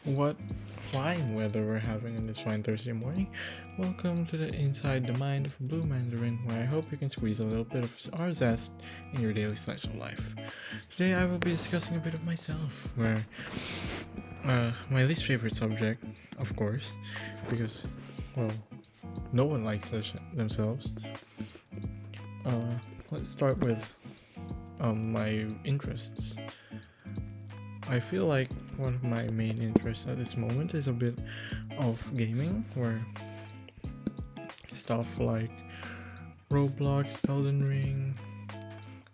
What fine weather we're having on this fine Thursday morning. Welcome to the Inside the Mind of a Blue Mandarin, where I hope you can squeeze a little bit of our zest in your daily slice of life. Today I will be discussing a bit of myself, where my least favorite subject, of course, because, well, no one likes themselves. Let's start with my interests. I feel like one of my main interests at this moment is a bit of gaming, where stuff like Roblox, Elden Ring,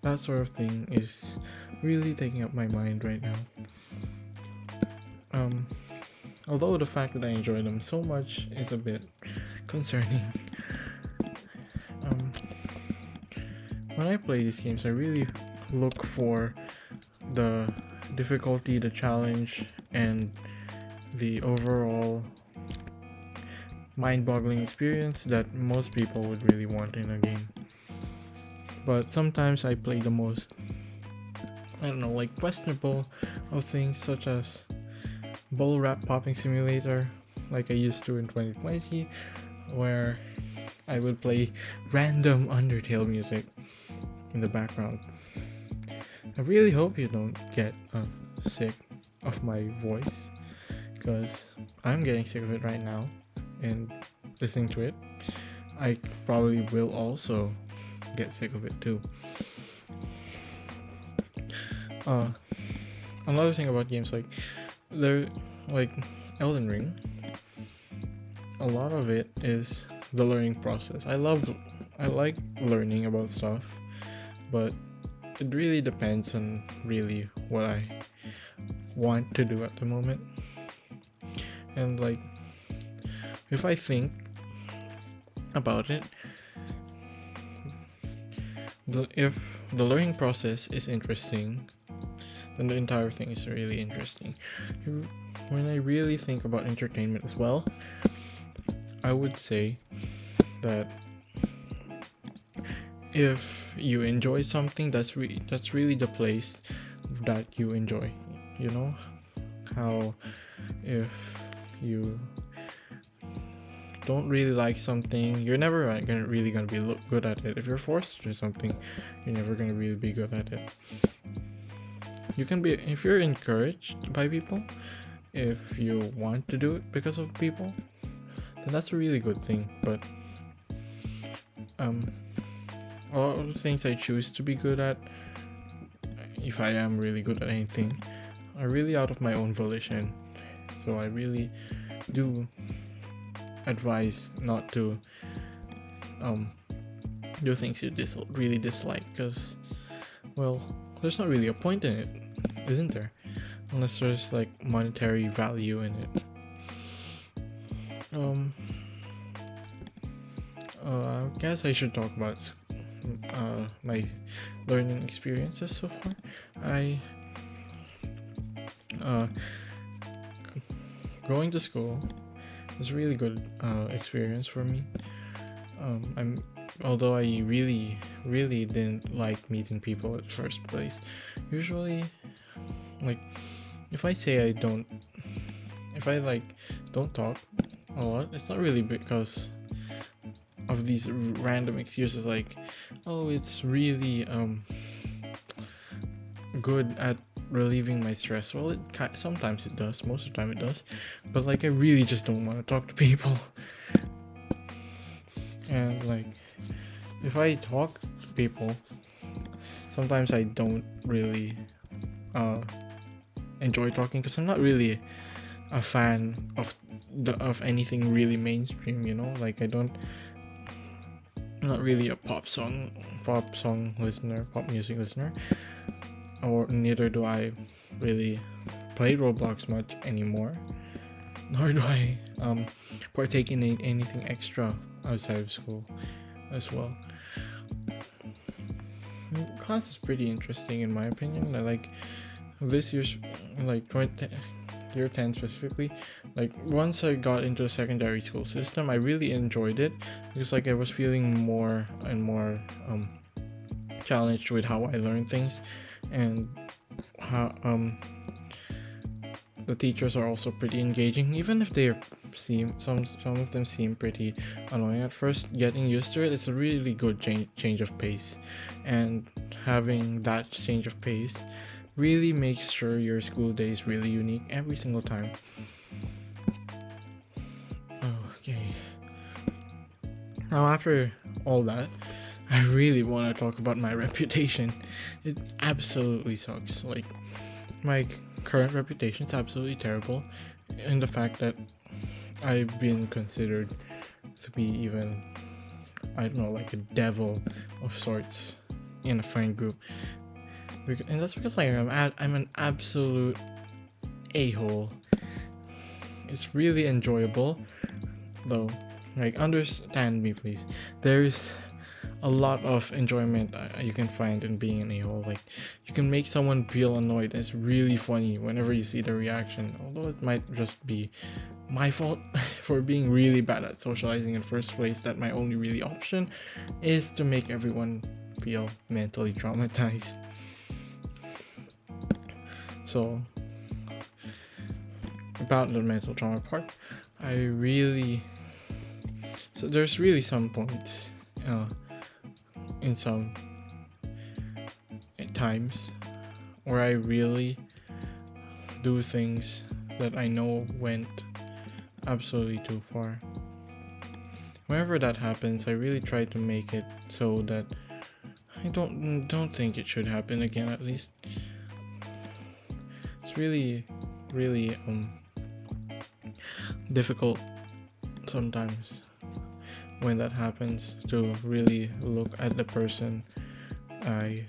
that sort of thing is really taking up my mind right now. Although the fact that I enjoy them so much is a bit concerning. When I play these games, I really look for the difficulty, the challenge, and the overall mind-boggling experience that most people would really want in a game. But sometimes I play the most, questionable of things, such as bubble wrap popping simulator, like I used to in 2020, where I would play random Undertale music in the background. I really hope you don't get sick of my voice, because I'm getting sick of it right now and listening to it. I probably will also get sick of it too. Another thing about games they're like Elden Ring, a lot of it is the learning process. I like learning about stuff, but it really depends on really what I want to do at the moment. And if I think about it, if the learning process is interesting, then the entire thing is really interesting. When I really think about entertainment as well, I would say that if you enjoy something, that's really the place that you enjoy. You know how if you don't really like something, you're never gonna be good at it. If you're forced to do something, you're never gonna really be good at it. You can be, if you're encouraged by people, if you want to do it because of people, then that's a really good thing. But a lot of the things I choose to be good at, if I am really good at anything, are really out of my own volition. So I really do advise not to do things you really dislike, because, well, there's not really a point in it, isn't there? Unless there's monetary value in it. I guess I should talk about my learning experiences so far. Going to school is a really good experience for me. Although I really didn't like meeting people at first place. Usually, if I don't talk a lot, it's not really because of these random excuses it's really good at relieving my stress. Well, sometimes it does, most of the time it does, but I really just don't want to talk to people. And if I talk to people, sometimes I don't really enjoy talking, because I'm not really a fan of anything really mainstream, I'm not really a pop music listener, or neither do I really play Roblox much anymore, nor do I partake in anything extra outside of school as well. Class is pretty interesting in my opinion. I like this year's year 10 specifically. Once I got into a secondary school system, I really enjoyed it, because I was feeling more and more challenged with how I learn things, and how The teachers are also pretty engaging, even if they seem some of them seem pretty annoying at first. Getting used to it, it's a really good change of pace, and having that change of pace really makes sure your school day is really unique every single time. Okay. Now, after all that, I really want to talk about my reputation. It absolutely sucks. Like, my current reputation is absolutely terrible, in the fact that I've been considered to be even, I don't know, like a devil of sorts in a friend group. And that's because I'm an absolute a-hole. It's really enjoyable, though. Like, understand me, please. There's a lot of enjoyment you can find in being an a-hole. Like, you can make someone feel annoyed. It's really funny whenever you see the reaction, although it might just be my fault for being really bad at socializing in the first place, that my only really option is to make everyone feel mentally traumatized. So, about the mental trauma part, there's really some points in some times where I really do things that I know went absolutely too far. Whenever that happens, I really try to make it so that I don't think it should happen again, at least. It's really difficult sometimes when that happens, to really look at the person I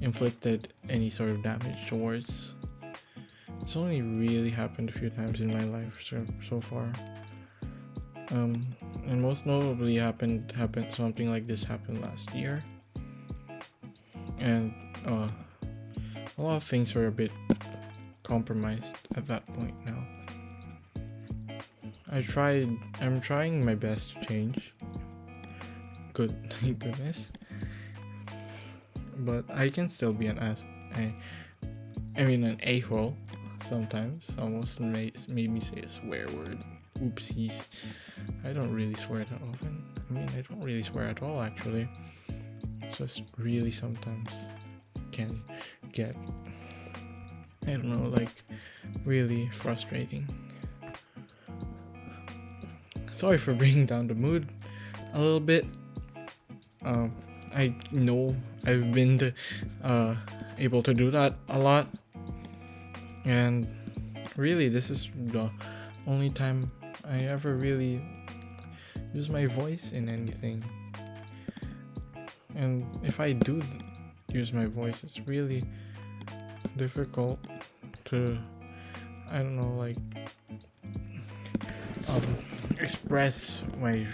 inflicted any sort of damage towards. It's only really happened a few times in my life so far. And most notably happened something like this happened last year. And a lot of things were a bit compromised at that point now. I'm trying my best to change. Goodness. But I can still be an an a-hole sometimes. Almost made me say a swear word. Oopsies. I don't really swear that often. I don't really swear at all, actually. It's just really sometimes can get, I don't know, like, really frustrating. Sorry for bringing down the mood a little bit. I know I've been able to do that a lot, and really this is the only time I ever really use my voice in anything. And if I do use my voice, it's really difficult to, I don't know, like, express my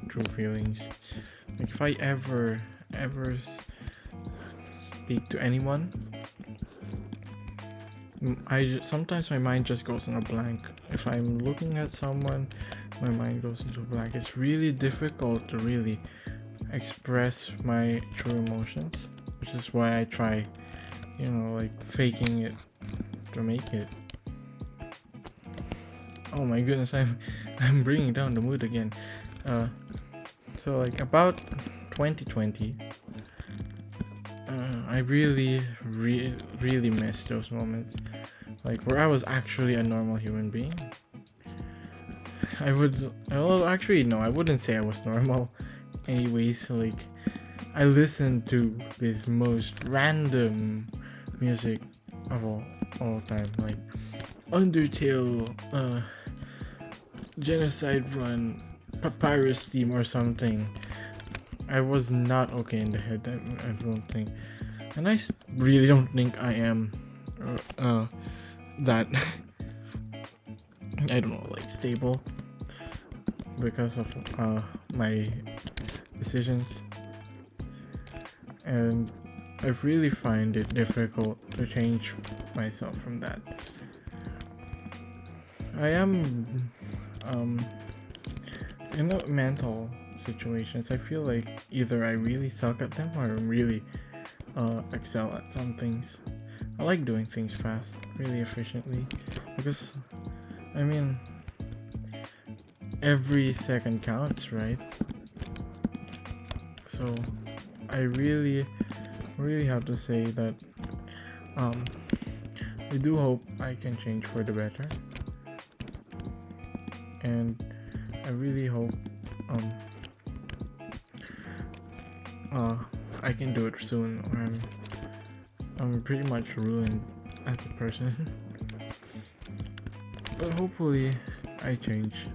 true feelings. Like, if I ever speak to anyone, sometimes my mind just goes on a blank. If I'm looking at someone, my mind goes into a blank. It's really difficult to really express my true emotions, which is why I try, like, faking it to make it. Oh my goodness, I'm bringing down the mood again. So, like, about 2020, I really miss those moments, like, where I was actually a normal human being. I wouldn't say I was normal. Anyways, like, I listened to this most random music of all time, like Undertale, Genocide Run, Papyrus Theme, or something. I was not okay in the head, I don't think. And I really don't think I am that I don't know, like, stable because of my decisions. And I really find it difficult to change myself from that. I am in the mental situations, I feel like either I really suck at them or I really excel at some things. I like doing things fast, really efficiently, because I mean every second counts, right? So I really have to say that um I do hope I can change for the better, and I really hope um uh I can do it soon, or I'm pretty much ruined as a person. But hopefully I change,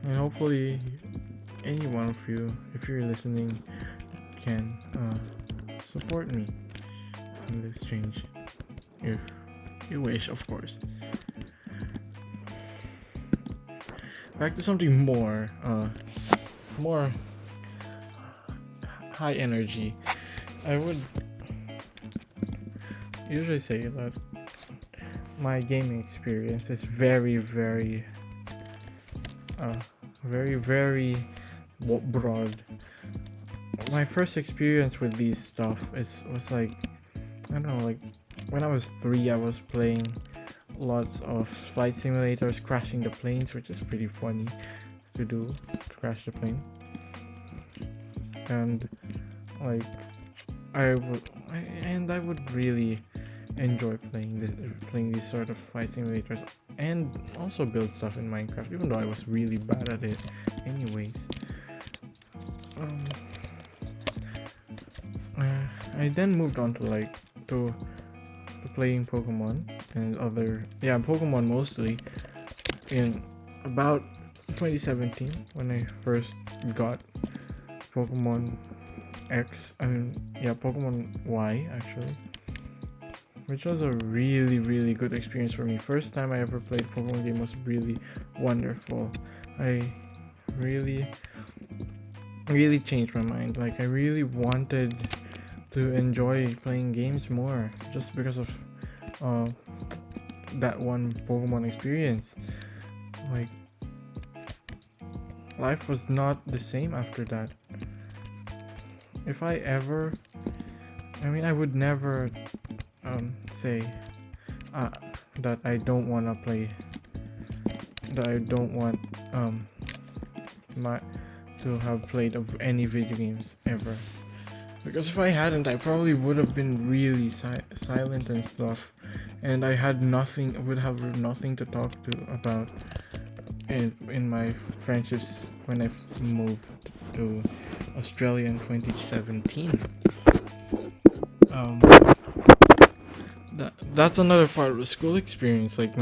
and hopefully any one of you, if you're listening, can support me in this change, if you wish, of course. Back to something more high energy. I would usually say that my gaming experience is very broad. My first experience with these stuff was like, I don't know, like when I was 3, I was playing lots of flight simulators, crashing the planes, which is pretty funny to do, to crash the plane. And like I would really enjoy playing these sort of flight simulators, and also build stuff in Minecraft, even though I was really bad at it anyways. I then moved on to playing Pokemon and Pokemon mostly in about 2017, when I first got Pokemon Pokemon Y, actually, which was a really good experience for me. First time I ever played a Pokemon game was really wonderful. I really changed my mind. Like, I really wanted to enjoy playing games more, just because of that one Pokemon experience. Like, life was not the same after that. If I would never say that I don't want to play, that I don't want to have played of any video games ever, because if I hadn't, I probably would have been really silent and stuff, and I would have nothing to talk to about in my friendships when I moved to Australia in 2017. That's another part of the school experience. Like,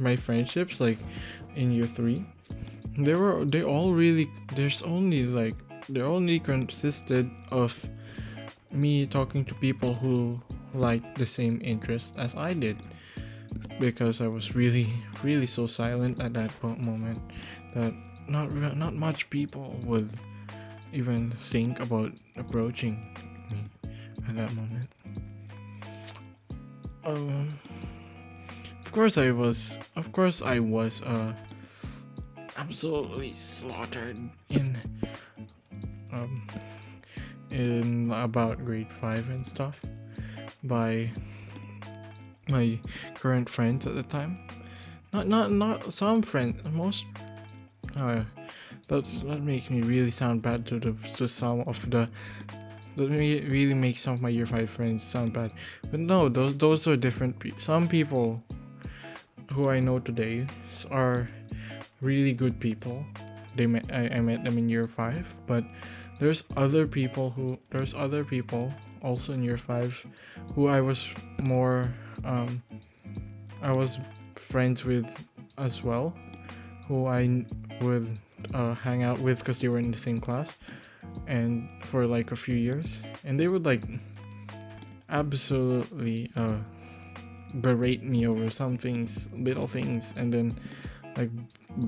my friendships, like in year 3, they only consisted of me talking to people who liked the same interest as I did, because I was really so silent at that moment that not much people would even think about approaching me at that moment. Of course I was absolutely slaughtered in about grade 5 and stuff by my current friends at the time. Not some friends, most. That makes me really sound bad to some of the. That really makes some of my year 5 friends sound bad. But no, those are different. Some people who I know today are really good people. I met them in year 5, but there's other people also in year 5 who I was friends with as well, who I would hang out with because they were in the same class and for like a few years, and they would like absolutely berate me over some things, little things, and then like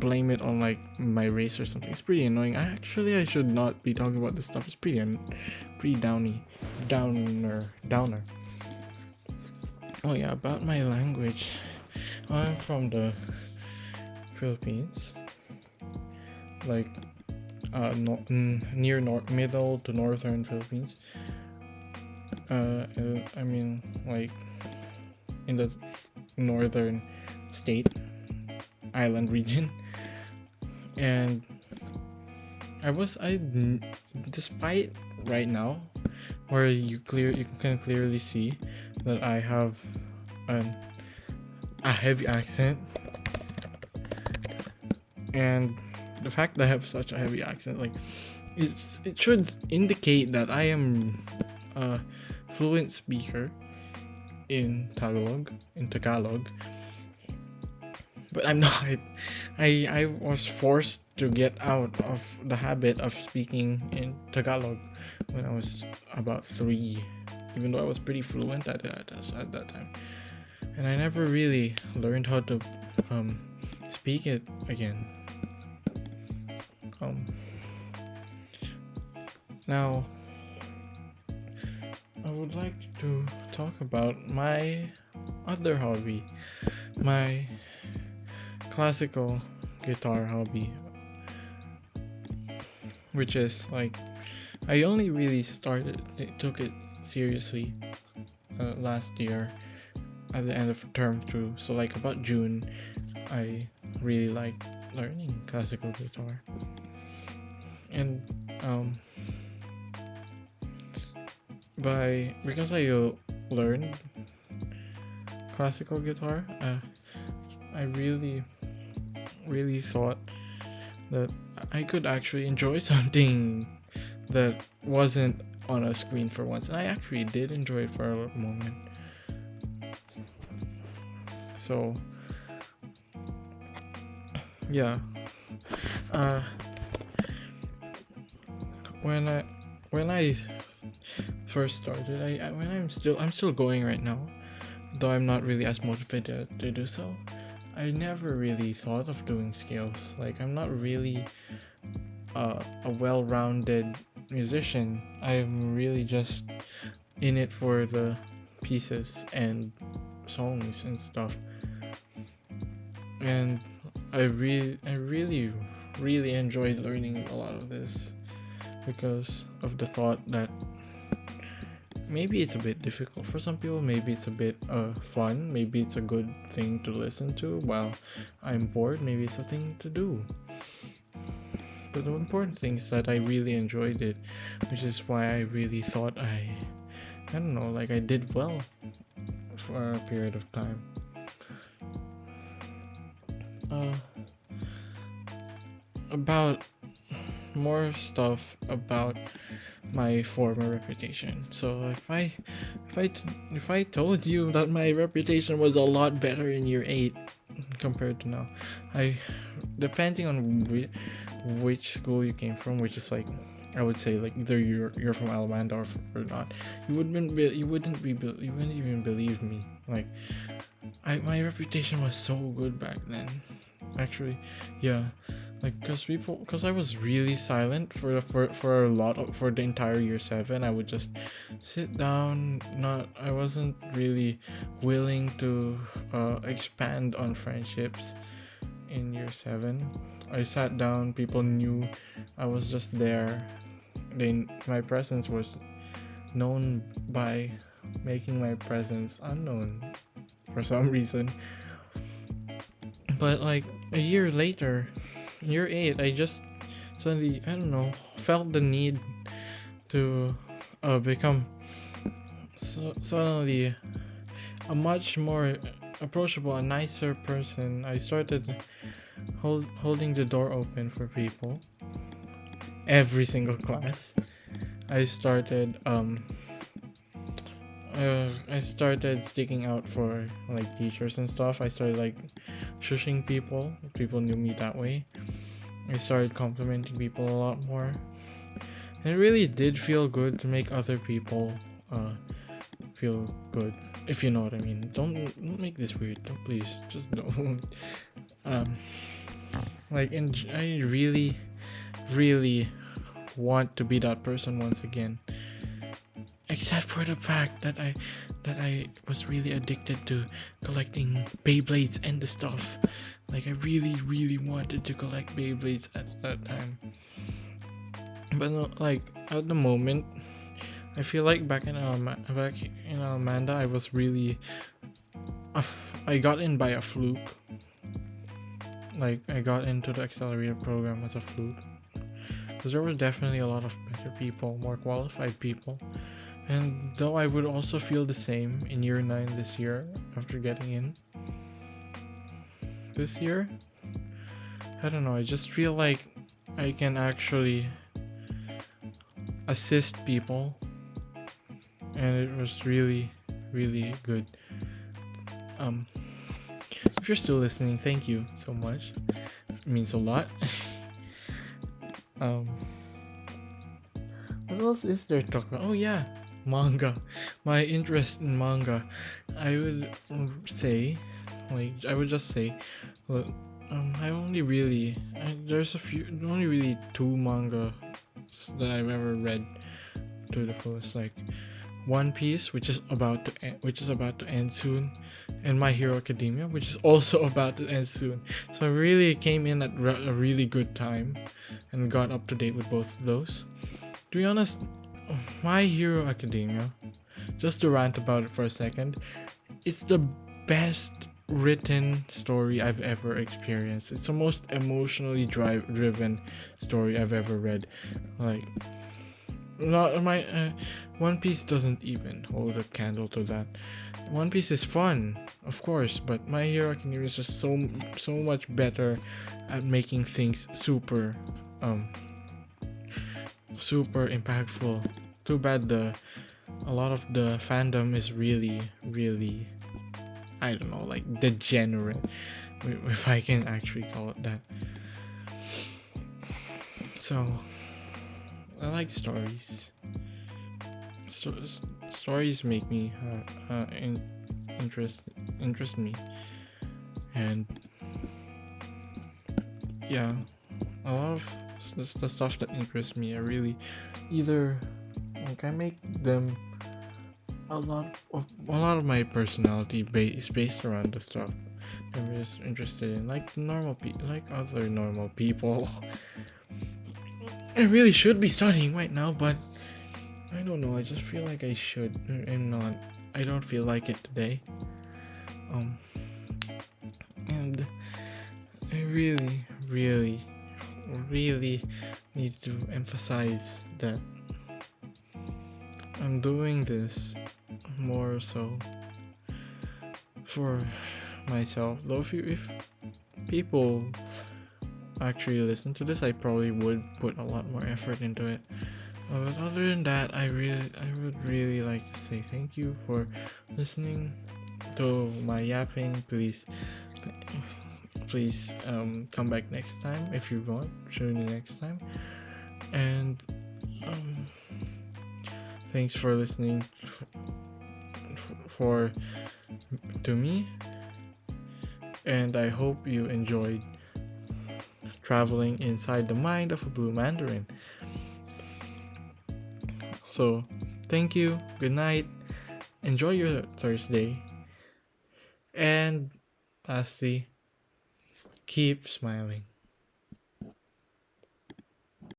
blame it on like my race or something. It's pretty annoying. I should not be talking about this stuff. It's pretty downer. Oh yeah, about my language. I'm from the Philippines, like middle to northern Philippines, I mean, like in the northern state island region, and despite right now, where you can clearly see that I have a heavy accent, and the fact that I have such a heavy accent, like it should indicate that I am a fluent speaker in Tagalog, but I'm not. I was forced to get out of the habit of speaking in Tagalog when I was about 3, even though I was pretty fluent at that time, and I never really learned how to speak it again. Now I would like to talk about my other hobby, my classical guitar hobby, which is like I only really took it seriously last year at the end of term 2. So like about June, I really liked learning classical guitar, and because I learned classical guitar, I really thought that I could actually enjoy something that wasn't on a screen for once, and I actually did enjoy it for a moment. So yeah, when I first started, I'm still going right now, though I'm not really as motivated to do so. I never really thought of doing scales. Like, I'm not really a well-rounded musician. I'm really just in it for the pieces and songs and stuff. And I really enjoyed learning a lot of this because of the thought that maybe it's a bit difficult for some people, maybe it's a bit fun, maybe it's a good thing to listen to while I'm bored, maybe it's a thing to do. But the important thing is that I really enjoyed it, which is why I really thought I don't know, like I did well for a period of time. About more stuff about my former reputation. So if I told you that my reputation was a lot better in year 8 compared to now, depending on which school you came from, which is like I would say like either you're from Alamanda or not, you wouldn't even believe me. Like my reputation was so good back then. Actually, yeah. Like, cause I was really silent for the entire year 7. I would just sit down. I wasn't really willing to expand on friendships in year 7. I sat down. People knew I was just there. My presence was known by making my presence unknown for some reason. But like a year later, year 8, I just suddenly, I don't know, felt the need to become suddenly a much more approachable, a nicer person. I started holding the door open for people every single class. I started sticking out for like teachers and stuff. I started like shushing people. People knew me that way. I started complimenting people a lot more. It really did feel good to make other people feel good, if you know what I mean. Don't make this weird. Don't, please, just don't. And I really want to be that person once again. Except for the fact that I was really addicted to collecting Beyblades and the stuff. Like I really wanted to collect Beyblades at that time. But no, like at the moment, I feel like back in Almanda, I was really I got in by a fluke. Like, I got into the accelerator program as a fluke, because there were definitely a lot of better people, more qualified people. And though I would also feel the same in year 9 this year after getting in this year, I don't know, I just feel like I can actually assist people, and it was really, really good. If you're still listening, thank you so much. It means a lot. What else is there to talk about? Oh yeah, manga. My interest in manga. I would say, well, there's only really 2 manga that I've ever read to the fullest, like One Piece, which is about to end soon, and My Hero Academia, which is also about to end soon. So I really came in at a really good time and got up to date with both of those. To be honest, My Hero Academia, just to rant about it for a second, it's the best written story I've ever experienced. It's the most emotionally driven story I've ever read. Like, not my One Piece doesn't even hold a candle to that. One Piece is fun, of course, but My Hero Academia is just so much better at making things super impactful. Too bad a lot of the fandom is really, really, I don't know, like degenerate, if I can actually call it that. So I like stories. Stories make me interest me, and yeah, a lot of the stuff that interests me, I really either like I make them a lot of my personality is based around the stuff I'm just interested in, like other normal people. I really should be studying right now, but I don't know, I just feel like I should. I'm not. I don't feel like it today. And I really, really, really need to emphasize that I'm doing this more so for myself. Though if people actually listen to this, I probably would put a lot more effort into it. But other than that, I would really like to say thank you for listening to my yapping. Please come back next time if you want. Tune in next time. And thanks for listening to me. And I hope you enjoyed traveling inside the mind of a blue mandarin. So, thank you, good night, enjoy your Thursday, and lastly, keep smiling.